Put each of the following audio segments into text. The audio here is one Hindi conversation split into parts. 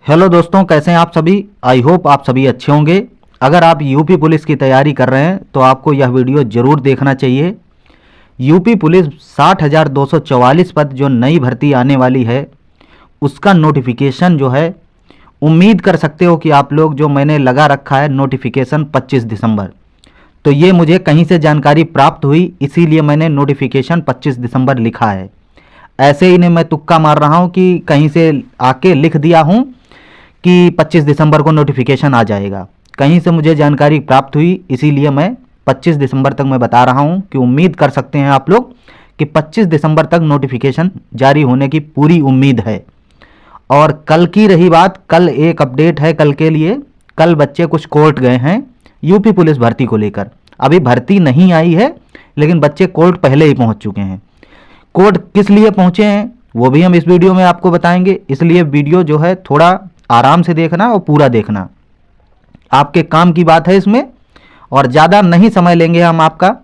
हेलो दोस्तों, कैसे हैं आप सभी। आई होप आप सभी अच्छे होंगे। अगर आप यूपी पुलिस की तैयारी कर रहे हैं तो आपको यह वीडियो ज़रूर देखना चाहिए। यूपी पुलिस 60,244 पद जो नई भर्ती आने वाली है उसका नोटिफिकेशन जो है, उम्मीद कर सकते हो कि आप लोग जो मैंने लगा रखा है नोटिफिकेशन 25 दिसंबर, तो ये मुझे कहीं से जानकारी प्राप्त हुई, इसीलिए मैंने नोटिफिकेशन 25 दिसंबर लिखा है। ऐसे ही नहीं मैं तुक्का मार रहा हूँ कि कहीं से आके लिख दिया हूँ कि 25 दिसंबर को नोटिफिकेशन आ जाएगा। कहीं से मुझे जानकारी प्राप्त हुई, इसीलिए मैं 25 दिसंबर तक मैं बता रहा हूं कि उम्मीद कर सकते हैं आप लोग कि 25 दिसंबर तक नोटिफिकेशन जारी होने की पूरी उम्मीद है। और कल की रही बात, कल एक अपडेट है कल के लिए। कल बच्चे कुछ कोर्ट गए हैं यूपी पुलिस भर्ती को लेकर। अभी भर्ती नहीं आई है लेकिन बच्चे कोर्ट पहले ही पहुंच चुके हैं। कोर्ट किस लिए पहुंचे हैं वो भी हम इस वीडियो में आपको बताएंगे, इसलिए वीडियो जो है थोड़ा आराम से देखना और पूरा देखना, आपके काम की बात है इसमें। और ज़्यादा नहीं समय लेंगे हम आपका,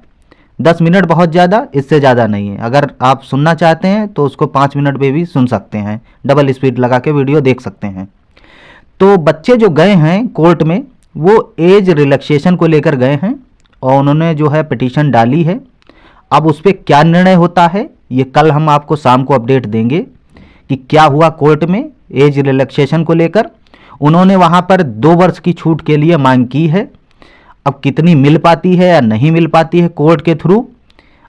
10 मिनट बहुत ज़्यादा, इससे ज़्यादा नहीं है। अगर आप सुनना चाहते हैं तो उसको 5 मिनट में भी सुन सकते हैं, डबल स्पीड लगा के वीडियो देख सकते हैं। तो बच्चे जो गए हैं कोर्ट में वो एज रिलैक्सेशन को लेकर गए हैं और उन्होंने जो है पिटीशन डाली है। अब उस पर क्या निर्णय होता है ये कल हम आपको शाम को अपडेट देंगे कि क्या हुआ कोर्ट में एज रिलैक्सेशन को लेकर। उन्होंने वहाँ पर 2 वर्ष की छूट के लिए मांग की है। अब कितनी मिल पाती है या नहीं मिल पाती है कोर्ट के थ्रू,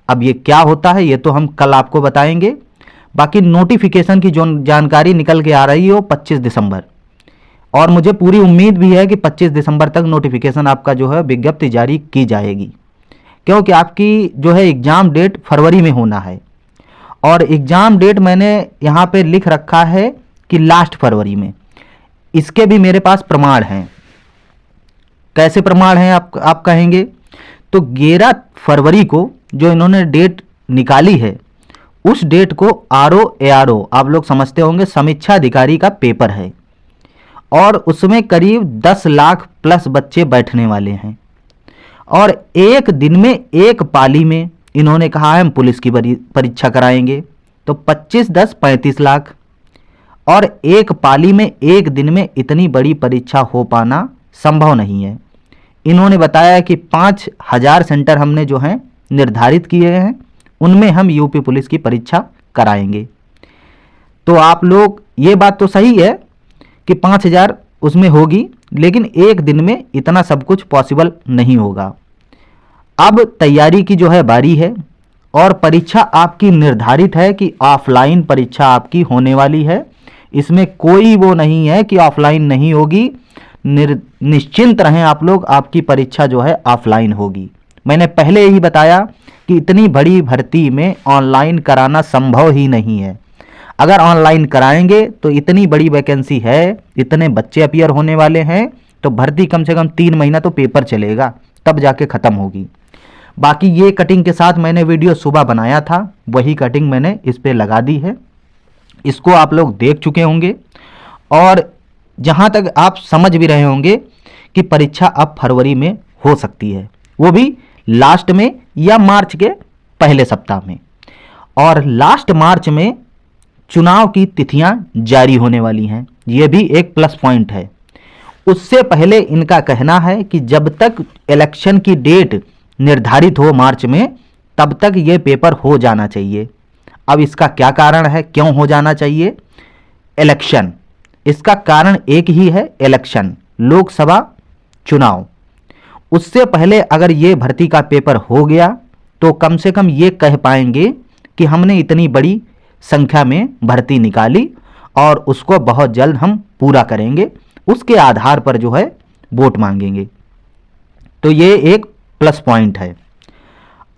अब ये क्या होता है ये तो हम कल आपको बताएंगे। बाकी नोटिफिकेशन की जो जानकारी निकल के आ रही है वो 25 दिसंबर, और मुझे पूरी उम्मीद भी है कि 25 दिसंबर तक नोटिफिकेशन आपका जो है विज्ञप्ति जारी की जाएगी, क्योंकि आपकी जो है एग्ज़ाम डेट फरवरी में होना है। और एग्ज़ाम डेट मैंने यहाँ पे लिख रखा है कि लास्ट फरवरी में। इसके भी मेरे पास प्रमाण हैं। कैसे प्रमाण हैं आप कहेंगे, तो 11 फरवरी को जो इन्होंने डेट निकाली है उस डेट को RO ARO आप लोग समझते होंगे, समीक्षा अधिकारी का पेपर है, और उसमें करीब 10 लाख प्लस बच्चे बैठने वाले हैं। और एक दिन में एक पाली में इन्होंने कहा है हम पुलिस की परीक्षा कराएंगे, तो 25-10 35 लाख। और एक पाली में एक दिन में इतनी बड़ी परीक्षा हो पाना संभव नहीं है। इन्होंने बताया कि 5,000 सेंटर हमने जो हैं निर्धारित किए हैं, उनमें हम यूपी पुलिस की परीक्षा कराएंगे। तो आप लोग, ये बात तो सही है कि 5,000 उसमें होगी, लेकिन एक दिन में इतना सब कुछ पॉसिबल नहीं होगा। अब तैयारी की जो है बारी है, और परीक्षा आपकी निर्धारित है कि ऑफलाइन परीक्षा आपकी होने वाली है। इसमें कोई वो नहीं है कि ऑफलाइन नहीं होगी, निश्चिंत रहें आप लोग, आपकी परीक्षा जो है ऑफलाइन होगी। मैंने पहले ही बताया कि इतनी बड़ी भर्ती में ऑनलाइन कराना संभव ही नहीं है। अगर ऑनलाइन कराएंगे तो इतनी बड़ी वैकेंसी है, इतने बच्चे अपीयर होने वाले हैं, तो भर्ती कम से कम 3 महीना तो पेपर चलेगा, तब जाके ख़त्म होगी। बाकी ये कटिंग के साथ मैंने वीडियो सुबह बनाया था, वही कटिंग मैंने इस पे लगा दी है, इसको आप लोग देख चुके होंगे। और जहाँ तक आप समझ भी रहे होंगे कि परीक्षा अब फरवरी में हो सकती है, वो भी लास्ट में या मार्च के पहले सप्ताह में। और लास्ट मार्च में चुनाव की तिथियां जारी होने वाली हैं, ये भी एक प्लस पॉइंट है। उससे पहले इनका कहना है कि जब तक इलेक्शन की डेट निर्धारित हो मार्च में, तब तक ये पेपर हो जाना चाहिए। अब इसका क्या कारण है, क्यों हो जाना चाहिए? इलेक्शन, इसका कारण एक ही है, इलेक्शन, लोकसभा चुनाव। उससे पहले अगर ये भर्ती का पेपर हो गया तो कम से कम ये कह पाएंगे कि हमने इतनी बड़ी संख्या में भर्ती निकाली और उसको बहुत जल्द हम पूरा करेंगे, उसके आधार पर जो है वोट मांगेंगे। तो ये एक प्लस पॉइंट है।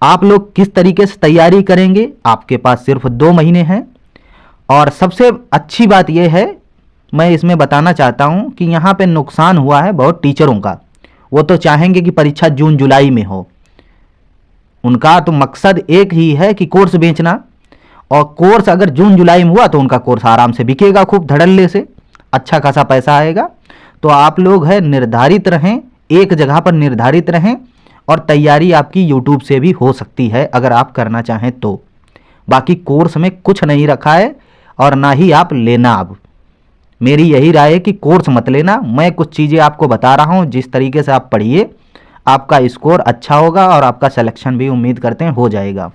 आप लोग किस तरीके से तैयारी करेंगे, आपके पास सिर्फ 2 महीने हैं। और सबसे अच्छी बात यह है, मैं इसमें बताना चाहता हूं कि यहाँ पे नुकसान हुआ है बहुत टीचरों का। वो तो चाहेंगे कि परीक्षा जून जुलाई में हो, उनका तो मकसद एक ही है कि कोर्स बेचना, और कोर्स अगर जून जुलाई में हुआ तो उनका कोर्स आराम से बिकेगा, खूब धड़ल्ले से, अच्छा खासा पैसा आएगा। तो आप लोग है निर्धारित रहें, एक जगह पर निर्धारित रहें, और तैयारी आपकी यूट्यूब से भी हो सकती है अगर आप करना चाहें तो। बाकी कोर्स में कुछ नहीं रखा है और ना ही आप लेना। अब मेरी यही राय है कि कोर्स मत लेना, मैं कुछ चीज़ें आपको बता रहा हूँ, जिस तरीके से आप पढ़िए आपका स्कोर अच्छा होगा और आपका सिलेक्शन भी उम्मीद करते हैं हो जाएगा।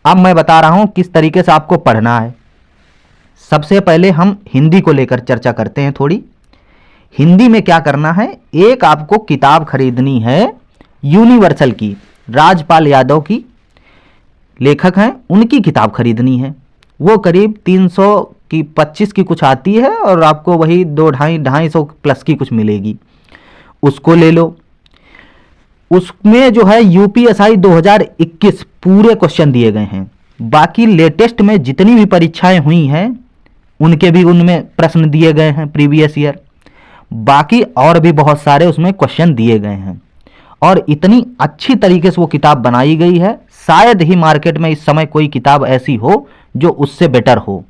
अब मैं बता रहा हूँ किस तरीके से आपको पढ़ना है। सबसे पहले हम हिंदी को लेकर चर्चा करते हैं थोड़ी। हिंदी में क्या करना है, एक आपको किताब खरीदनी है यूनिवर्सल की, राजपाल यादव की लेखक हैं, उनकी किताब खरीदनी है। वो करीब 300 की 25 की कुछ आती है और आपको वही 2-250 प्लस की कुछ मिलेगी, उसको ले लो। उसमें जो है यूपीएसआई 2021 पूरे क्वेश्चन दिए गए हैं। बाकी लेटेस्ट में जितनी भी परीक्षाएं हुई हैं उनके भी उनमें प्रश्न दिए गए हैं प्रीवियस ईयर। बाकी और भी बहुत सारे उसमें क्वेश्चन दिए गए हैं और इतनी अच्छी तरीके से वो किताब बनाई गई है, शायद ही मार्केट में इस समय कोई किताब ऐसी हो जो उससे बेटर हो।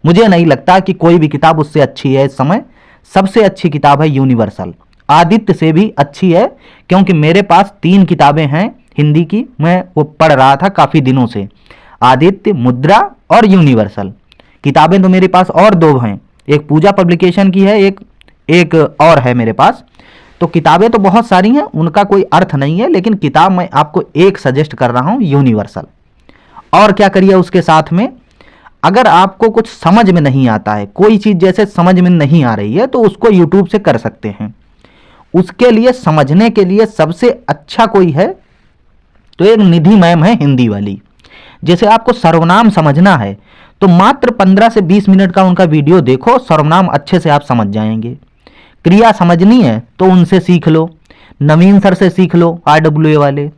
मुझे नहीं लगता कि कोई भी किताब उससे अच्छी है। इस समय सबसे अच्छी किताब है यूनिवर्सल, आदित्य से भी अच्छी है, क्योंकि मेरे पास 3 किताबें हैं हिंदी की, मैं वो पढ़ रहा था काफ़ी दिनों से, आदित्य, मुद्रा और यूनिवर्सल। किताबें तो मेरे पास और 2 हैं, एक पूजा पब्लिकेशन की है, एक और है मेरे पास। तो किताबें तो बहुत सारी हैं, उनका कोई अर्थ नहीं है, लेकिन किताब मैं आपको एक सजेस्ट कर रहा हूँ, यूनिवर्सल। और क्या करिए उसके साथ में, अगर आपको कुछ समझ में नहीं आता है, कोई चीज़ जैसे समझ में नहीं आ रही है, तो उसको यूट्यूब से कर सकते हैं। उसके लिए समझने के लिए सबसे अच्छा कोई है तो एक निधि मैम है हिंदी वाली। जैसे आपको सर्वनाम समझना है तो मात्र 15 से 20 मिनट का उनका वीडियो देखो, सर्वनाम अच्छे से आप समझ जाएंगे। क्रिया समझनी है तो उनसे सीख लो, नवीन सर से सीख लो, RWA वाले।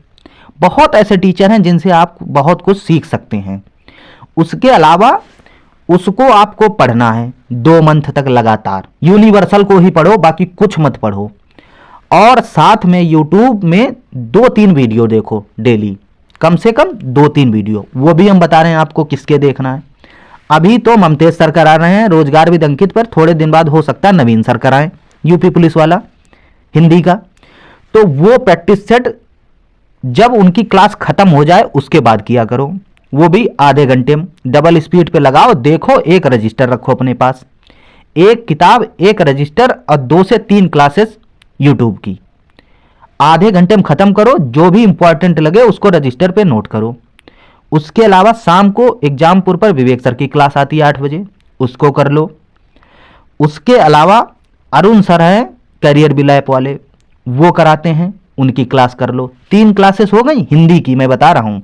बहुत ऐसे टीचर हैं जिनसे आप बहुत कुछ सीख सकते हैं। उसके अलावा उसको आपको पढ़ना है 2 मंथ तक लगातार, यूनिवर्सल को ही पढ़ो, बाकी कुछ मत पढ़ो। और साथ में यूट्यूब में 2-3 वीडियो देखो डेली, कम से कम 2-3 वीडियो, वो भी हम बता रहे हैं आपको किसके देखना है। अभी तो ममतेज सर करा रहे हैं रोजगार विद अंकित पर, थोड़े दिन बाद हो सकता है नवीन सर कराएं, यूपी पुलिस वाला हिंदी का। तो वो प्रैक्टिस सेट जब उनकी क्लास खत्म हो जाए उसके बाद किया करो, वो भी आधे घंटे में डबल स्पीड पे लगाओ, देखो। एक रजिस्टर रखो अपने पास, एक किताब, एक रजिस्टर और 2 से 3 क्लासेस यूट्यूब की, आधे घंटे में खत्म करो। जो भी इंपॉर्टेंट लगे उसको रजिस्टर पे नोट करो। उसके अलावा शाम को एग्जामपुर पर विवेक सर की क्लास आती है 8 बजे, उसको कर लो। उसके अलावा अरुण सर हैं करियर बिल ऐप वाले, वो कराते हैं, उनकी क्लास कर लो। 3 क्लासेस हो गई हिंदी की, मैं बता रहा हूं,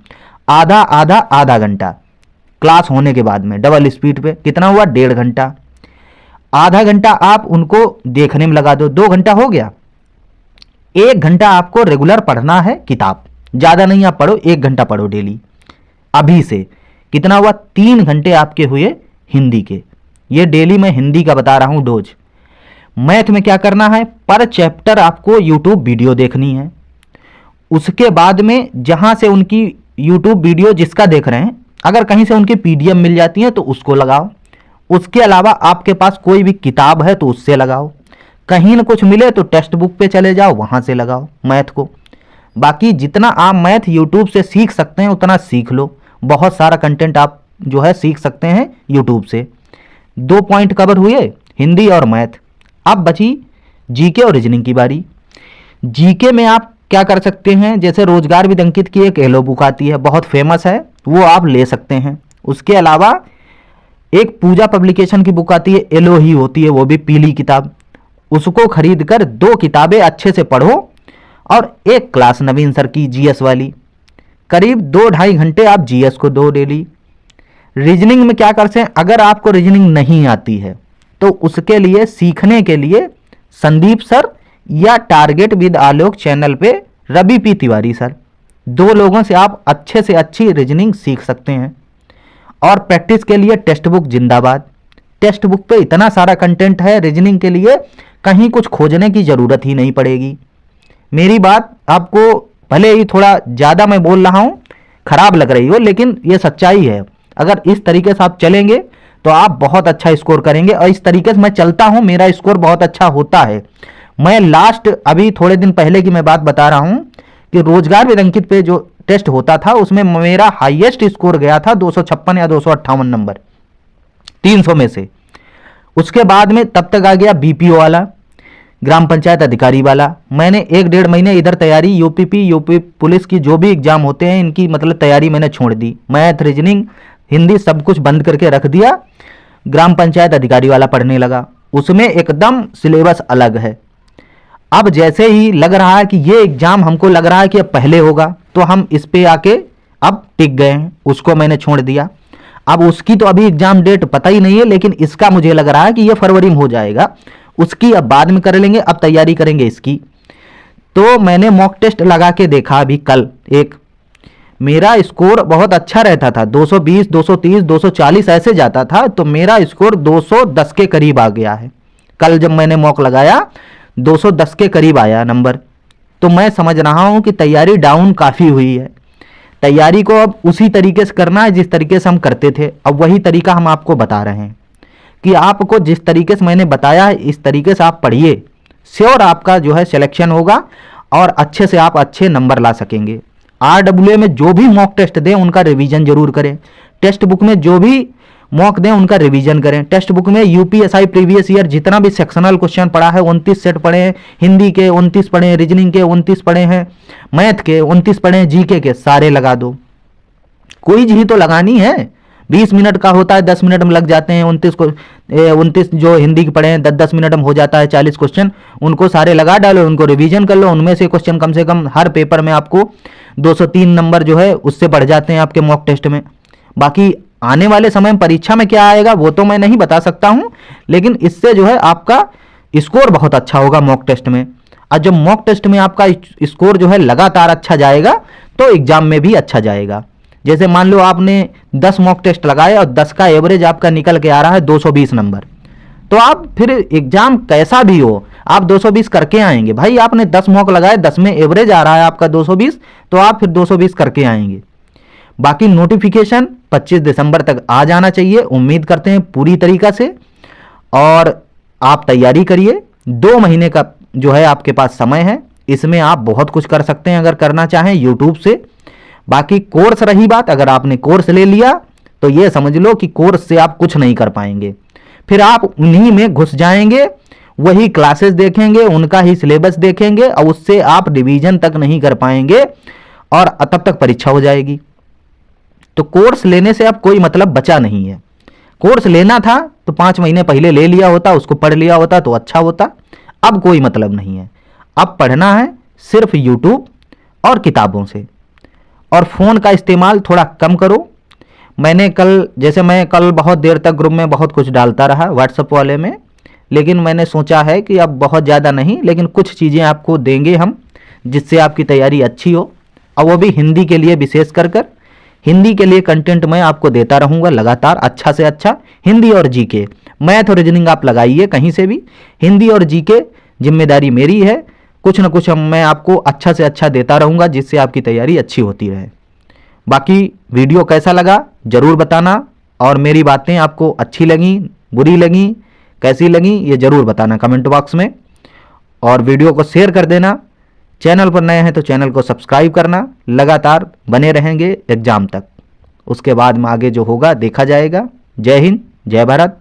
आधा घंटा क्लास होने के बाद में डबल स्पीड पे, कितना हुआ 1.5 घंटा। आधा घंटा आप उनको देखने में लगा दो, 2 घंटा हो गया। 1 घंटा आपको रेगुलर पढ़ना है किताब, ज़्यादा नहीं आप पढ़ो, 1 घंटा पढ़ो डेली। अभी से कितना हुआ, 3 घंटे आपके हुए हिंदी के। ये डेली मैं हिंदी का बता रहा हूँ डोज। मैथ में क्या करना है, पर चैप्टर आपको यूट्यूब वीडियो देखनी है। उसके बाद में जहाँ से उनकी यूट्यूब वीडियो जिसका देख रहे हैं, अगर कहीं से उनकी PDF मिल जाती है तो उसको लगाओ। उसके अलावा आपके पास कोई भी किताब है तो उससे लगाओ। कहीं न कुछ मिले तो टेक्स्ट बुक पे चले जाओ, वहाँ से लगाओ मैथ को। बाकी जितना आप मैथ यूट्यूब से सीख सकते हैं उतना सीख लो। बहुत सारा कंटेंट आप जो है सीख सकते हैं यूट्यूब से। 2 पॉइंट कवर हुए, हिंदी और मैथ। अब बची जीके और रीजनिंग की बारी। जीके में आप क्या कर सकते हैं, जैसे रोजगार विद अंकित की एक एलो बुक आती है, बहुत फेमस है, वो आप ले सकते हैं। उसके अलावा एक पूजा पब्लिकेशन की बुक आती है, एलो ही होती है, वो भी पीली किताब, उसको खरीद कर 2 किताबें अच्छे से पढ़ो और एक क्लास नवीन सर की जीएस वाली, करीब 2-2.5 घंटे आप जीएस को दो डेली। रीजनिंग में क्या करते हैं, अगर आपको रीजनिंग नहीं आती है तो उसके लिए सीखने के लिए संदीप सर या टारगेट विद आलोक चैनल पे रवि पी तिवारी सर, 2 लोगों से आप अच्छे से अच्छी रीजनिंग सीख सकते हैं। और प्रैक्टिस के लिए टेक्स्ट बुक जिंदाबाद। टेक्स्ट बुक पे इतना सारा कंटेंट है रीजनिंग के लिए, कहीं कुछ खोजने की ज़रूरत ही नहीं पड़ेगी। मेरी बात आपको भले ही थोड़ा ज़्यादा मैं बोल रहा हूँ, खराब लग रही हो, लेकिन ये सच्चाई है। अगर इस तरीके से आप चलेंगे तो आप बहुत अच्छा स्कोर करेंगे। और इस तरीके से मैं चलता हूँ, मेरा स्कोर बहुत अच्छा होता है। मैं लास्ट अभी थोड़े दिन पहले की मैं बात बता रहा हूँ कि रोजगार विद अंकित पे जो टेस्ट होता था उसमें मेरा हाईएस्ट स्कोर गया था 256 या 258 नंबर 300 में से। उसके बाद में तब तक आ गया बीपीओ वाला, ग्राम पंचायत अधिकारी वाला। मैंने 1-1.5 महीने इधर तैयारी यूपी पुलिस की जो भी एग्जाम होते हैं इनकी मतलब तैयारी मैंने छोड़ दी। मैथ, रीजनिंग, हिंदी सब कुछ बंद करके रख दिया। ग्राम पंचायत अधिकारी वाला पढ़ने लगा। उसमें एकदम सिलेबस अलग है। अब जैसे ही लग रहा है कि ये एग्जाम हमको लग रहा है कि अब पहले होगा, तो हम इस पे आके अब टिक गए हैं। उसको मैंने छोड़ दिया। अब उसकी तो अभी एग्जाम डेट पता ही नहीं है, लेकिन इसका मुझे लग रहा है कि ये फरवरी में हो जाएगा। उसकी अब बाद में कर लेंगे, अब तैयारी करेंगे इसकी। तो मैंने मॉक टेस्ट लगा के देखा अभी कल एक, मेरा स्कोर बहुत अच्छा रहता था, 220, 230, 240 ऐसे जाता था। तो मेरा स्कोर 210 के करीब आ गया है। कल जब मैंने मॉक लगाया 210 के करीब आया नंबर। तो मैं समझ रहा हूं कि तैयारी डाउन काफ़ी हुई है। तैयारी को अब उसी तरीके से करना है जिस तरीके से हम करते थे। अब वही तरीका हम आपको बता रहे हैं कि आपको जिस तरीके से मैंने बताया है इस तरीके से आप पढ़िए, श्योर आपका जो है सिलेक्शन होगा और अच्छे से आप अच्छे नंबर ला सकेंगे। RWA में जो भी मॉक टेस्ट दें उनका रिवीजन जरूर करें। टेक्स्ट बुक में जो भी मॉक दें उनका रिवीजन करें। टेक्स्ट बुक में यूपीएसआई प्रीवियस ईयर जितना भी सेक्शनल क्वेश्चन पढ़ा है 29 सेट पढ़े हैं, हिंदी के 29 पढ़े हैं, रीजनिंग के 29 पढ़े हैं, मैथ के 29 पढ़े हैं, जीके के सारे लगा दो। कोई ही तो लगानी है। 20 मिनट का होता है, 10 मिनट में लग जाते हैं। 29 जो हिंदी के पढ़े हैं 10-10 मिनट में हो जाता है 40 क्वेश्चन। उनको सारे लगा डालो, उनको रिवीजन कर लो। उनमें से क्वेश्चन कम से कम हर पेपर में आपको 203 नंबर जो है उससे बढ़ जाते हैं आपके मॉक टेस्ट में। बाकी आने वाले समय में परीक्षा में क्या आएगा वो तो मैं नहीं बता सकता हूं, लेकिन इससे जो है आपका स्कोर बहुत अच्छा होगा मॉक टेस्ट में। और जब मॉक टेस्ट में आपका स्कोर जो है लगातार अच्छा जाएगा तो एग्जाम में भी अच्छा जाएगा। जैसे मान लो आपने 10 मॉक टेस्ट लगाए और 10 का एवरेज आपका निकल के आ रहा है 220 नंबर, तो आप फिर एग्जाम कैसा भी हो आप 220 करके आएंगे। भाई आपने 10 मॉक लगाए, 10 में एवरेज आ रहा है आपका 220, तो आप फिर 220 करके आएंगे। बाकी नोटिफिकेशन 25 दिसंबर तक आ जाना चाहिए, उम्मीद करते हैं पूरी तरीका से। और आप तैयारी करिए, 2 महीने का जो है आपके पास समय है। इसमें आप बहुत कुछ कर सकते हैं अगर करना चाहें यूट्यूब से। बाकी कोर्स रही बात, अगर आपने कोर्स ले लिया तो ये समझ लो कि कोर्स से आप कुछ नहीं कर पाएंगे। फिर आप उन्हीं में घुस जाएंगे, वही क्लासेस देखेंगे, उनका ही सिलेबस देखेंगे और उससे आप रिवीजन तक नहीं कर पाएंगे और तब तक परीक्षा हो जाएगी। तो कोर्स लेने से अब कोई मतलब बचा नहीं है। कोर्स लेना था तो 5 महीने पहले ले लिया होता, उसको पढ़ लिया होता तो अच्छा होता। अब कोई मतलब नहीं है। अब पढ़ना है सिर्फ यूट्यूब और किताबों से। और फ़ोन का इस्तेमाल थोड़ा कम करो। मैं कल बहुत देर तक ग्रुप में बहुत कुछ डालता रहा व्हाट्सएप वाले में, लेकिन मैंने सोचा है कि अब बहुत ज़्यादा नहीं, लेकिन कुछ चीज़ें आपको देंगे हम जिससे आपकी तैयारी अच्छी हो। और वो भी हिंदी के लिए विशेष कर हिंदी के लिए कंटेंट मैं आपको देता रहूँगा लगातार, अच्छा से अच्छा। हिंदी और जीके, मैथ और रीजनिंग आप लगाइए कहीं से भी, हिंदी और जीके जिम्मेदारी मेरी है। कुछ ना कुछ मैं आपको अच्छा से अच्छा देता रहूँगा जिससे आपकी तैयारी अच्छी होती रहे। बाकी वीडियो कैसा लगा ज़रूर बताना, और मेरी बातें आपको अच्छी लगीं, बुरी लगीं, कैसी लगीं ये ज़रूर बताना कमेंट बॉक्स में। और वीडियो को शेयर कर देना। चैनल पर नए हैं तो चैनल को सब्सक्राइब करना। लगातार बने रहेंगे एग्ज़ाम तक, उसके बाद में आगे जो होगा देखा जाएगा। जय हिंद, जय भारत।